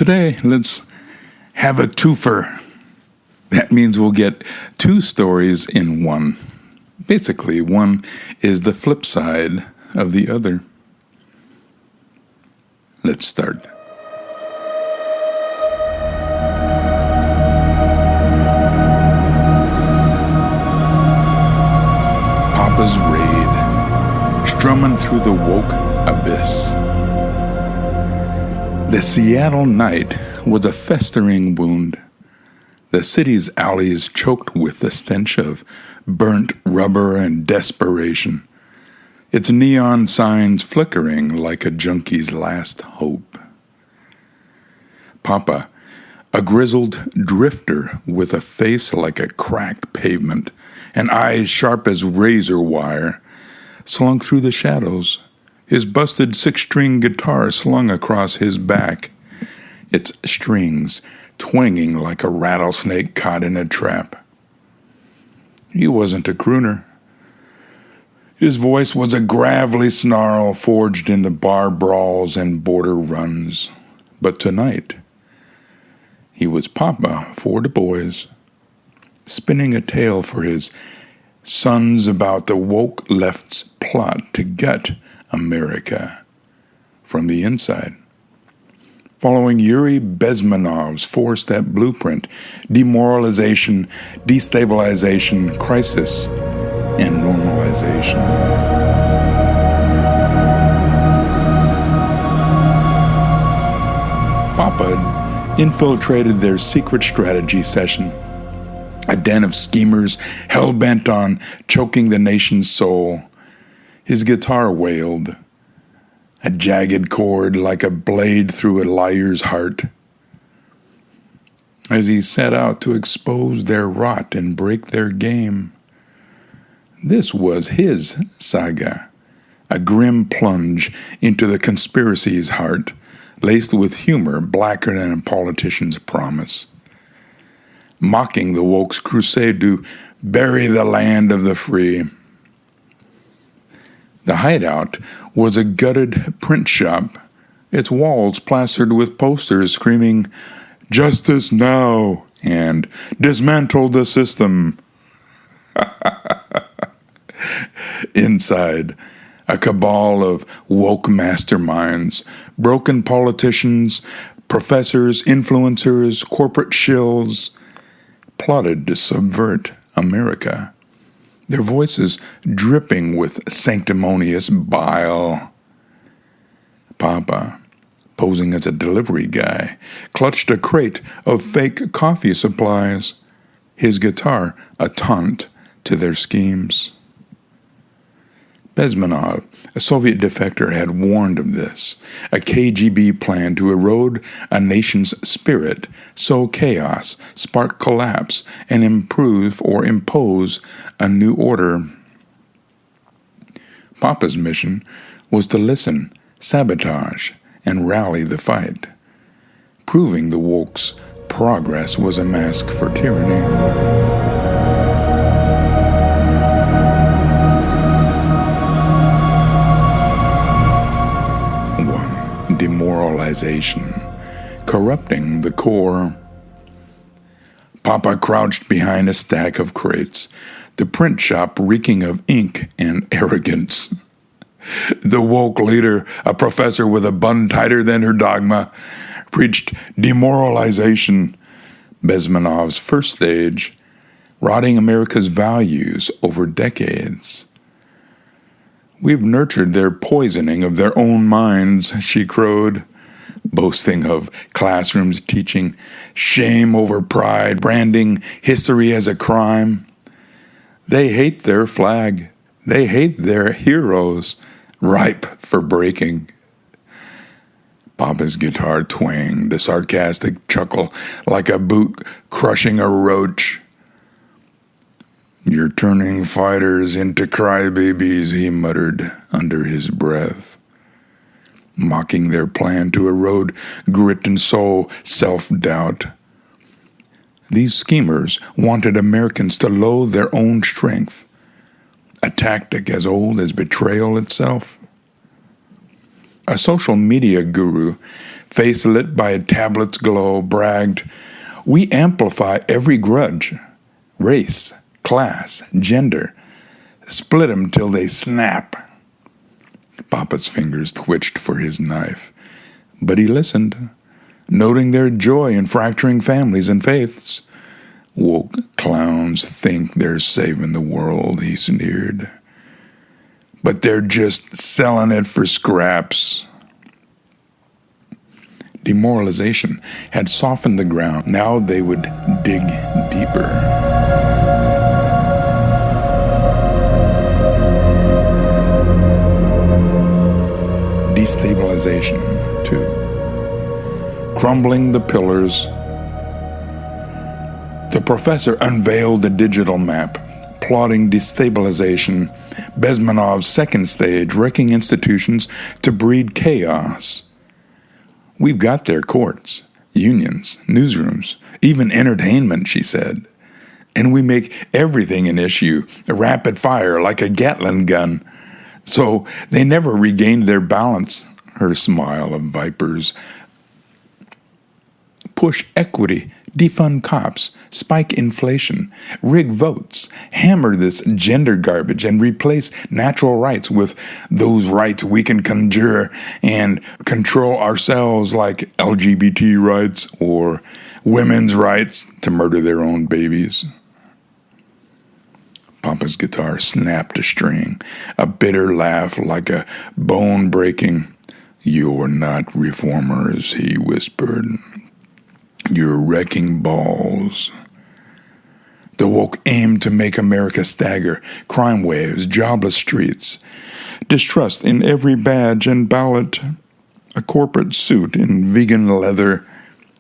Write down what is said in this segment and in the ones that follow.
Today, let's have a twofer. That means we'll get two stories in one. Basically, one is the flip side of the other. Let's start. Papa's raid, strumming through the woke abyss. The Seattle night was a festering wound. The city's alleys choked with the stench of burnt rubber and desperation, its neon signs flickering like a junkie's last hope. Papa, a grizzled drifter with a face like a cracked pavement and eyes sharp as razor wire, slunk through the shadows, his busted six-string guitar slung across his back, its strings twanging like a rattlesnake caught in a trap. He wasn't a crooner. His voice was a gravelly snarl forged in the bar brawls and border runs. But tonight, he was Papa for the boys, spinning a tale for his sons about the woke left's plot to gut America from the inside. Following Yuri Bezmenov's four-step blueprint, demoralization, destabilization, crisis, and normalization. Papa had infiltrated their secret strategy session, a den of schemers hell-bent on choking the nation's soul. His guitar wailed, a jagged chord like a blade through a liar's heart, as he set out to expose their rot and break their game. This was his saga, a grim plunge into the conspiracy's heart, laced with humor blacker than a politician's promise, mocking the woke's crusade to bury the land of the free. The hideout was a gutted print shop, its walls plastered with posters screaming, "Justice now!" and "Dismantle the system." Inside, a cabal of woke masterminds, broken politicians, professors, influencers, corporate shills, plotted to subvert America, their voices dripping with sanctimonious bile. Papa, posing as a delivery guy, clutched a crate of fake coffee supplies, his guitar a taunt to their schemes. Bezmenov, a Soviet defector, had warned of this, a KGB plan to erode a nation's spirit, sow chaos, spark collapse, and improve or impose a new order. Papa's mission was to listen, sabotage, and rally the fight, proving the woke's progress was a mask for tyranny. Demoralization, corrupting the core. Papa crouched behind a stack of crates, the print shop reeking of ink and arrogance. The woke leader, a professor with a bun tighter than her dogma, preached demoralization, Bezmenov's first stage, rotting America's values over decades. "We've nurtured their poisoning of their own minds," she crowed, boasting of classrooms teaching shame over pride, branding history as a crime. They hate their flag. They hate their heroes, ripe for breaking. Papa's guitar twanged, a sarcastic chuckle like a boot crushing a roach. "You're turning fighters into crybabies," he muttered under his breath, mocking their plan to erode grit and soul, self-doubt. These schemers wanted Americans to loathe their own strength, a tactic as old as betrayal itself. A social media guru face lit by a tablet's glow, bragged, "We amplify every grudge, race, class, gender, split 'em till they snap." Papa's fingers twitched for his knife, but he listened, noting their joy in fracturing families and faiths. "Woke clowns think they're saving the world," he sneered. "But they're just selling it for scraps." Demoralization had softened the ground. Now they would dig deeper. Destabilization 2. Crumbling the pillars. The professor unveiled the digital map, plotting destabilization, Bezmenov's second stage, wrecking institutions to breed chaos. "We've got their courts, unions, newsrooms, even entertainment," she said. "And we make everything an issue, a rapid fire like a Gatling gun. So they never regained their balance." Her smile of vipers. "Push equity, defund cops, spike inflation, rig votes, hammer this gender garbage, and replace natural rights with those rights we can conjure and control ourselves, like LGBT rights or women's rights to murder their own babies." Papa's guitar snapped a string, a bitter laugh like a bone breaking. "You're not reformers," he whispered. "You're wrecking balls." The woke aimed to make America stagger. Crime waves, jobless streets, distrust in every badge and ballot. A corporate suit in vegan leather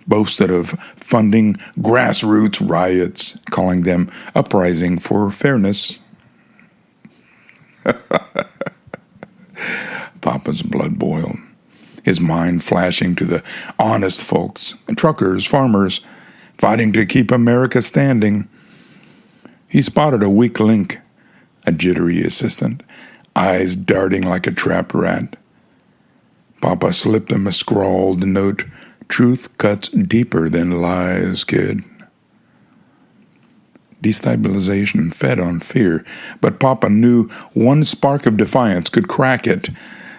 boasted of funding grassroots riots, calling them uprising for fairness. Papa's blood boiled, his mind flashing to the honest folks, truckers, farmers, fighting to keep America standing. He spotted a weak link, a jittery assistant, eyes darting like a trapped rat. Papa slipped him a scrawled note. "Truth cuts deeper than lies, kid." Destabilization fed on fear, but Papa knew one spark of defiance could crack it.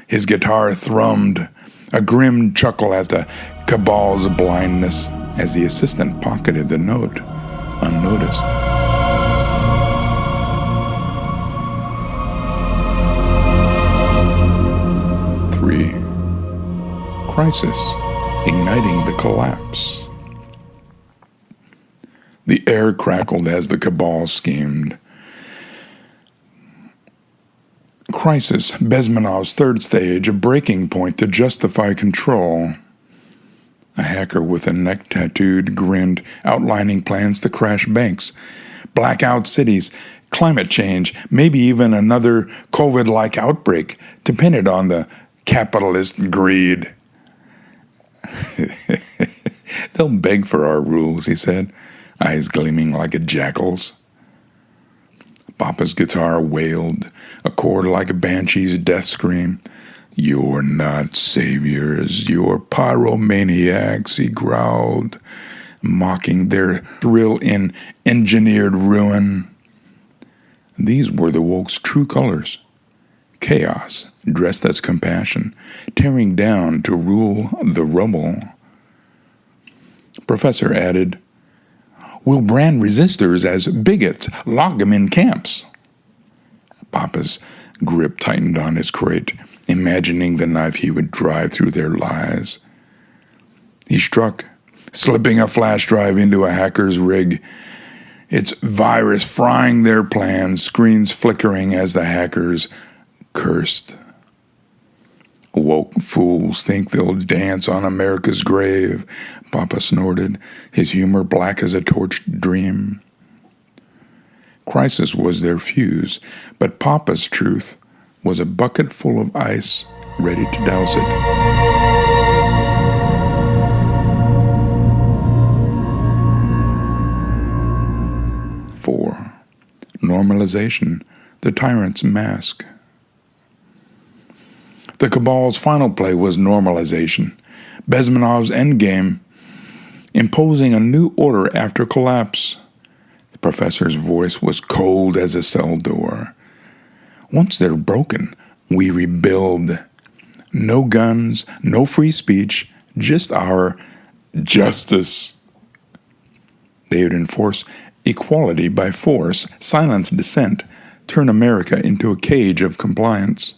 His guitar thrummed, a grim chuckle at the cabal's blindness, as the assistant pocketed the note, unnoticed. Three. Crisis. Igniting the collapse. The air crackled as the cabal schemed. Crisis, Bezmenov's third stage, a breaking point to justify control. A hacker with a neck tattooed grinned, outlining plans to crash banks, black out cities, climate change, maybe even another COVID-like outbreak, depended on the capitalist greed. "They'll beg for our rules," he said, eyes gleaming like a jackal's. Papa's guitar wailed, a chord like a banshee's death scream. "You're not saviors, you're pyromaniacs," he growled, mocking their thrill in engineered ruin. These were the woke's true colors. Chaos, dressed as compassion, tearing down to rule the rubble. Professor added, "We'll brand resistors as bigots, lock them in camps." Papa's grip tightened on his crate, imagining the knife he would drive through their lies. He struck, slipping a flash drive into a hacker's rig, its virus frying their plans, screens flickering as the hackers cursed. "Woke fools think they'll dance on America's grave," Papa snorted, his humor black as a torched dream. Crisis was their fuse, but Papa's truth was a bucket full of ice ready to douse it. Four. Normalization, the tyrant's mask. The cabal's final play was Normalization, Bezmenov's endgame, imposing a new order after collapse. The professor's voice was cold as a cell door. Once they're broken, we rebuild. No guns, no free speech, just our justice. They would enforce equality by force, silence dissent, turn America into a cage of compliance.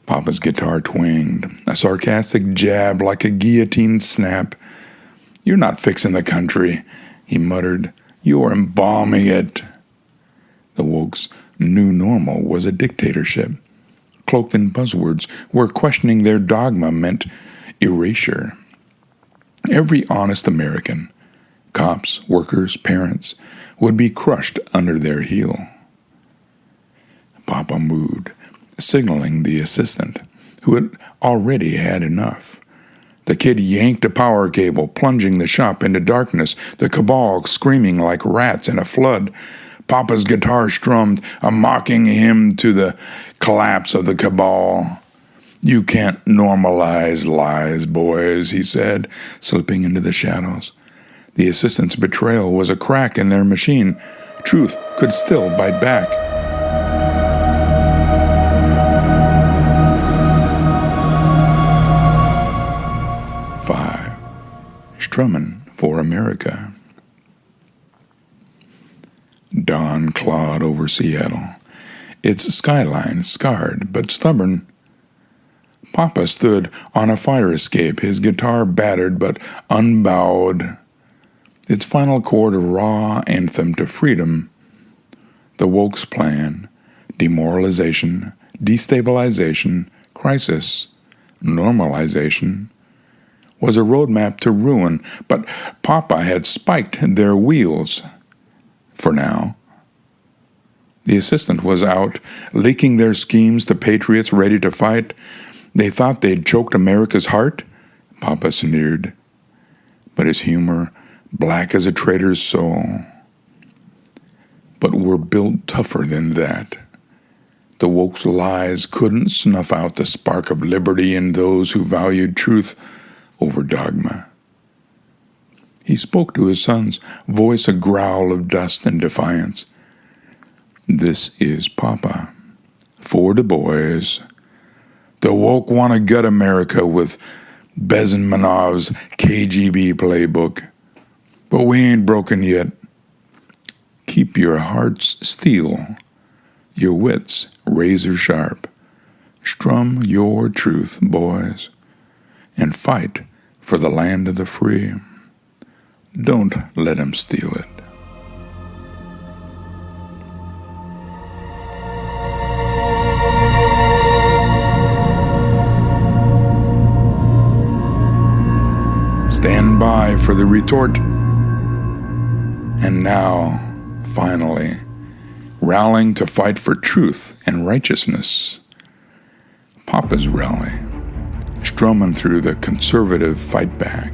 Papa's guitar twanged, a sarcastic jab like a guillotine snap. "You're not fixing the country," he muttered. "You're embalming it." The woke's new normal was a dictatorship, cloaked in buzzwords where questioning their dogma meant erasure. Every honest American, cops, workers, parents, would be crushed under their heel. Papa moved, signaling the assistant, who had already had enough. The kid yanked a power cable, plunging the shop into darkness, the cabal screaming like rats in a flood. Papa's guitar strummed a mocking hymn to the collapse of the cabal. "You can't normalize lies, boys," he said, slipping into the shadows. The assistant's betrayal was a crack in their machine. Truth could still bite back. Strummin for America. Dawn clawed over Seattle, its skyline scarred but stubborn. Papa stood on a fire escape, his guitar battered but unbowed, its final chord a raw anthem to freedom. The woke's plan: demoralization, destabilization, crisis, normalization, was a roadmap to ruin, but Papa had spiked their wheels. For now. The assistant was out, leaking their schemes to patriots ready to fight. They thought they'd choked America's heart, Papa sneered. But his humor, black as a traitor's soul. But we're built tougher than that. The woke's lies couldn't snuff out the spark of liberty in those who valued truth over dogma. He spoke to his sons, voice a growl of dust and defiance. "This is Papa. For the boys. The woke want to gut America with Bezmenov's KGB playbook. But we ain't broken yet. Keep your hearts steel, your wits razor sharp. Strum your truth, boys, and fight for the land of the free. Don't let 'em steal it." Stand by for the retort. And now, finally, rallying to fight for truth and righteousness. Papa's rally, strumming through the conservative fight back.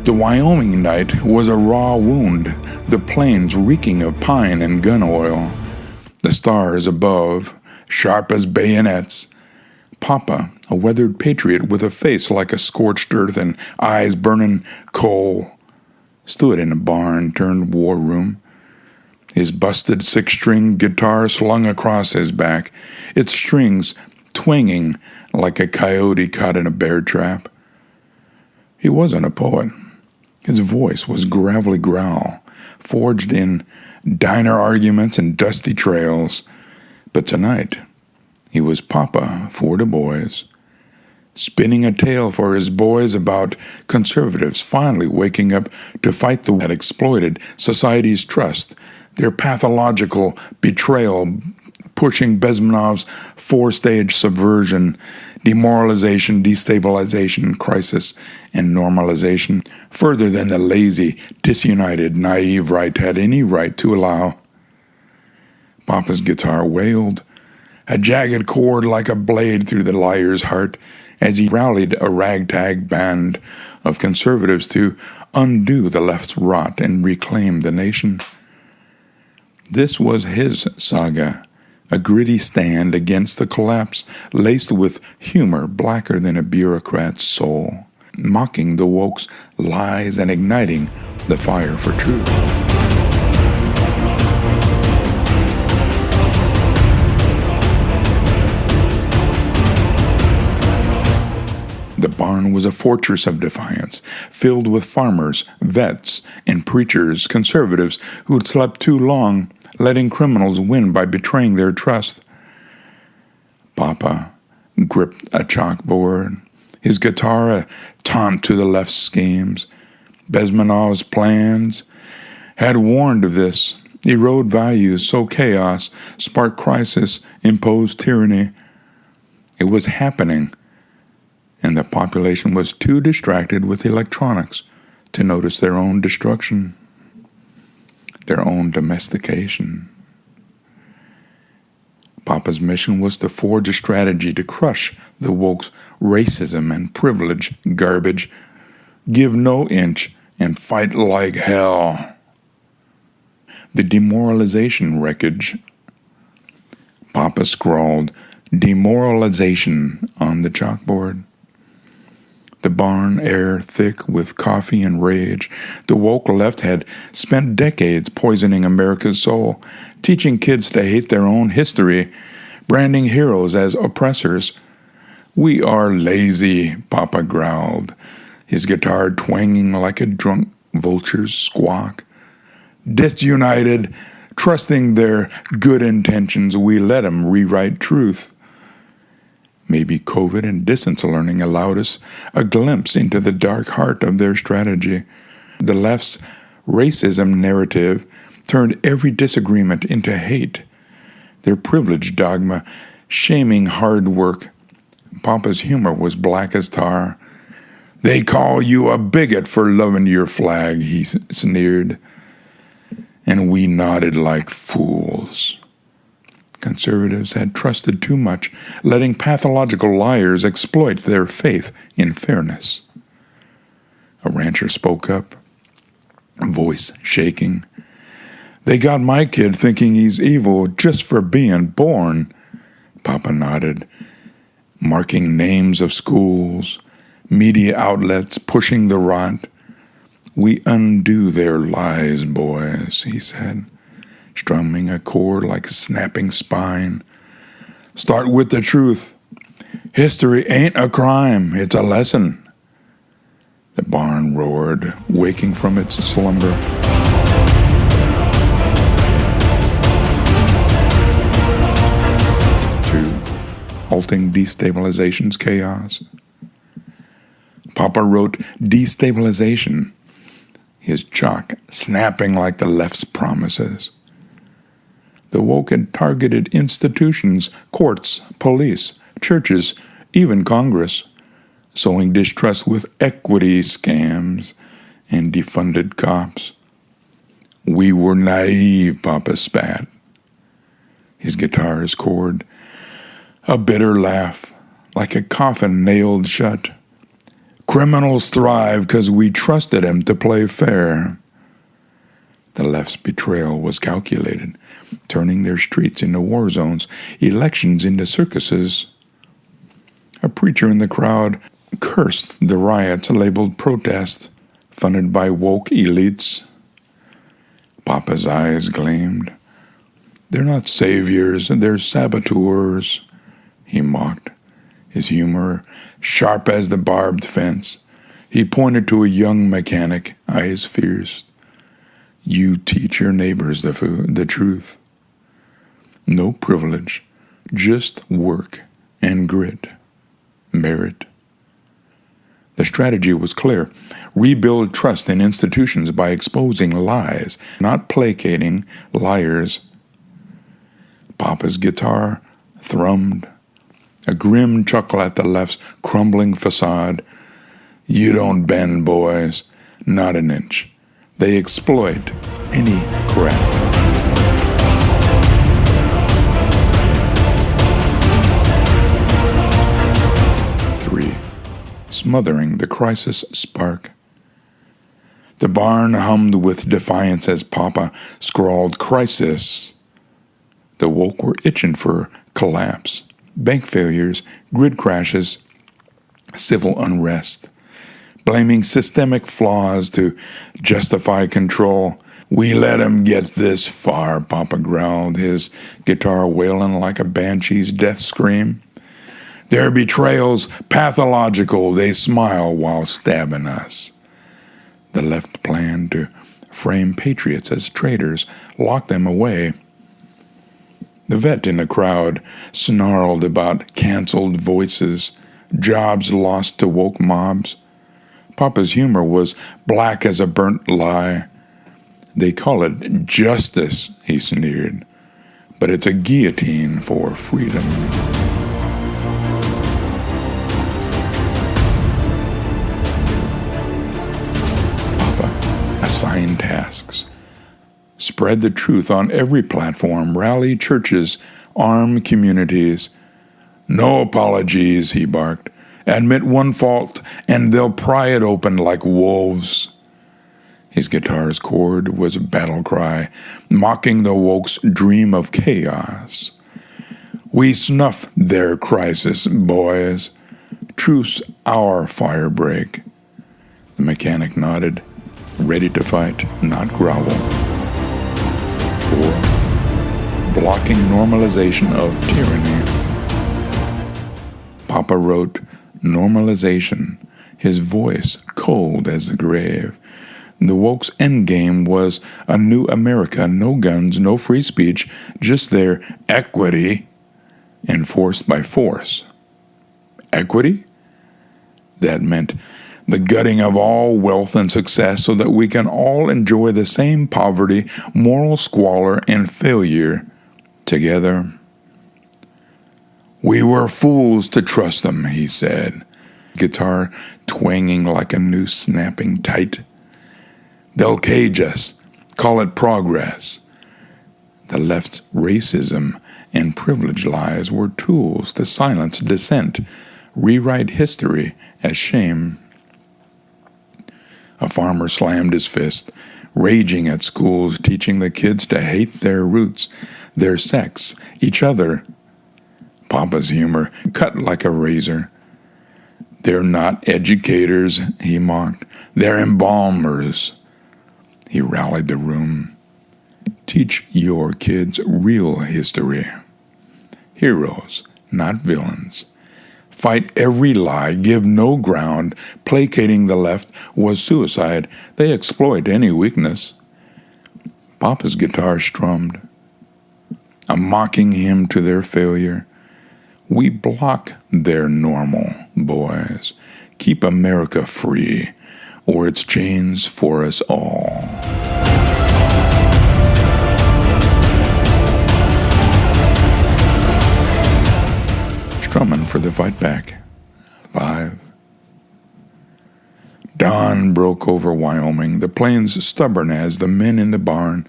The Wyoming night was a raw wound, the plains reeking of pine and gun oil, the stars above, sharp as bayonets. Papa, a weathered patriot with a face like a scorched earth and eyes burning coal, stood in a barn-turned-war room, his busted six-string guitar slung across his back, its strings twanging like a coyote caught in a bear trap. He wasn't a poet. His voice was gravelly growl, forged in diner arguments and dusty trails. But tonight, he was Papa for the boys, spinning a tale for his boys about conservatives finally waking up to fight the that exploited society's trust, their pathological betrayal, pushing Bezmenov's four-stage subversion, demoralization, destabilization, crisis, and normalization, further than the lazy, disunited, naive right had any right to allow. Papa's guitar wailed, a jagged chord like a blade through the liar's heart, as he rallied a ragtag band of conservatives to undo the left's rot and reclaim the nation. This was his saga, a gritty stand against the collapse, laced with humor blacker than a bureaucrat's soul, mocking the woke's lies and igniting the fire for truth. The barn was a fortress of defiance, filled with farmers, vets, and preachers, conservatives who'd slept too long, letting criminals win by betraying their trust. Papa gripped a chalkboard, his guitar a taunt to the left's schemes. Bezmenov's plans had warned of this. Erode values, sow chaos, spark crisis, impose tyranny. It was happening, and the population was too distracted with electronics to notice their own destruction, their own domestication. Papa's mission was to forge a strategy to crush the woke's racism and privilege garbage, give no inch, and fight like hell. The demoralization wreckage. Papa scrawled "Demoralization" on the chalkboard. The barn air thick with coffee and rage. The woke left had spent decades poisoning America's soul, teaching kids to hate their own history, branding heroes as oppressors. "We are lazy," Papa growled, his guitar twanging like a drunk vulture's squawk. "Disunited, trusting their good intentions, we let 'em rewrite truth." Maybe COVID and distance learning allowed us a glimpse into the dark heart of their strategy. The left's racism narrative turned every disagreement into hate. Their privilege dogma shaming hard work. Papa's humor was black as tar. "They call you a bigot for loving your flag," he sneered. And we nodded like fools. Conservatives had trusted too much, letting pathological liars exploit their faith in fairness. A rancher spoke up, voice shaking. "They got my kid thinking he's evil just for being born." Papa nodded, marking names of schools, media outlets pushing the rot. "We undo their lies, boys," he said, strumming a chord like a snapping spine. "Start with the truth. History ain't a crime, it's a lesson." The barn roared, waking from its slumber. Halting destabilization's chaos. Papa wrote "Destabilization," his chalk snapping like the left's promises. The woke had targeted institutions, courts, police, churches, even Congress, sowing distrust with equity scams and defunded cops. "We were naive," Papa spat, his guitar's chord a bitter laugh, like a coffin nailed shut. "Criminals thrive 'cause we trusted 'em to play fair." The left's betrayal was calculated, turning their streets into war zones, elections into circuses. A preacher in the crowd cursed the riots labeled protests, funded by woke elites. Papa's eyes gleamed. "They're not saviors, they're saboteurs," he mocked, his humor sharp as the barbed fence. He pointed to a young mechanic, eyes fierce. "You teach your neighbors the truth. No privilege, just work and grit, merit." The strategy was clear. Rebuild trust in institutions by exposing lies, not placating liars. Papa's guitar thrummed, a grim chuckle at the left's crumbling facade. "You don't bend, boys, not an inch. They exploit any crap." smothering the crisis spark. The barn hummed with defiance as Papa scrawled crisis. The woke were itching for collapse, bank failures, grid crashes, civil unrest, blaming systemic flaws to justify control. We let him get this far, Papa growled, his guitar wailing like a banshee's death scream. Their betrayal's pathological, they smile while stabbing us. The left planned to frame patriots as traitors, lock them away. The vet in the crowd snarled about canceled voices, jobs lost to woke mobs. Papa's humor was black as a burnt lie. They call it justice, he sneered, but it's a guillotine for freedom. Papa assigned tasks. Spread the truth on every platform, rally churches, arm communities. No apologies, he barked. Admit one fault, and they'll pry it open like wolves. His guitar's chord was a battle cry, mocking the woke's dream of chaos. We snuff their crisis, boys. Truce our firebreak. The mechanic nodded, ready to fight, not grovel. 4. Blocking normalization of tyranny. Papa wrote Normalization, his voice cold as the grave. The woke's endgame was a new America, no guns, no free speech, just their equity enforced by force. Equity? That meant the gutting of all wealth and success so that we can all enjoy the same poverty, moral squalor, and failure together. We were fools to trust them, he said, guitar twanging like a noose snapping tight. They'll cage us, call it progress. The left's racism and privilege lies were tools to silence dissent, rewrite history as shame. A farmer slammed his fist, raging at schools, teaching the kids to hate their roots, their sex, each other. Papa's humor cut like a razor. They're not educators, he mocked. They're embalmers. He rallied the room. Teach your kids real history. Heroes, not villains. Fight every lie, give no ground. Placating the left was suicide. They exploit any weakness. Papa's guitar strummed, a mocking hymn to their failure. We block their normal, boys. Keep America free, or its chains for us all. Strummin for the fight back. 5. Dawn broke over Wyoming, the plains stubborn as the men in the barn.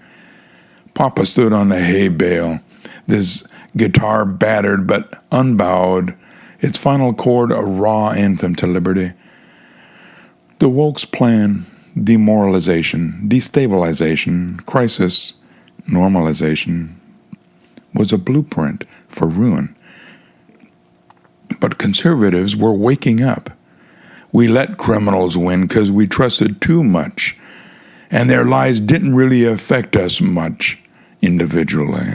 Papa stood on the hay bale, this guitar battered but unbowed, its final chord a raw anthem to liberty. The woke's plan, demoralization, destabilization, crisis, normalization, was a blueprint for ruin. But conservatives were waking up. We let criminals win because we trusted too much, and their lies didn't really affect us much individually.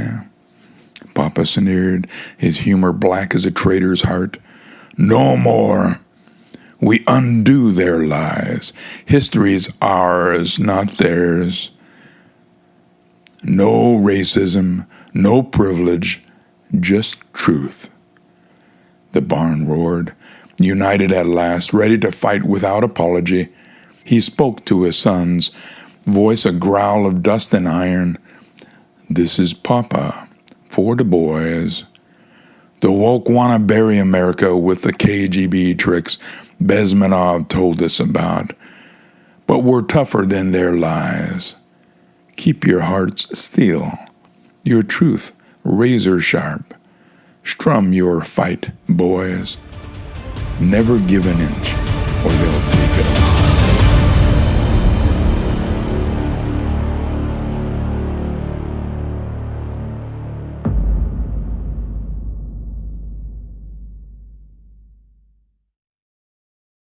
Papa sneered, his humor black as a traitor's heart. No more. We undo their lies. History's ours, not theirs. No racism, no privilege, just truth. The barn roared, united at last, ready to fight without apology. He spoke to his sons, voice a growl of dust and iron. This is Papa, for the boys. The woke want to bury America with the KGB tricks Bezmenov told us about. But we're tougher than their lies. Keep your hearts steel, your truth razor sharp. Strum your fight, boys. Never give an inch. or they'll take it all.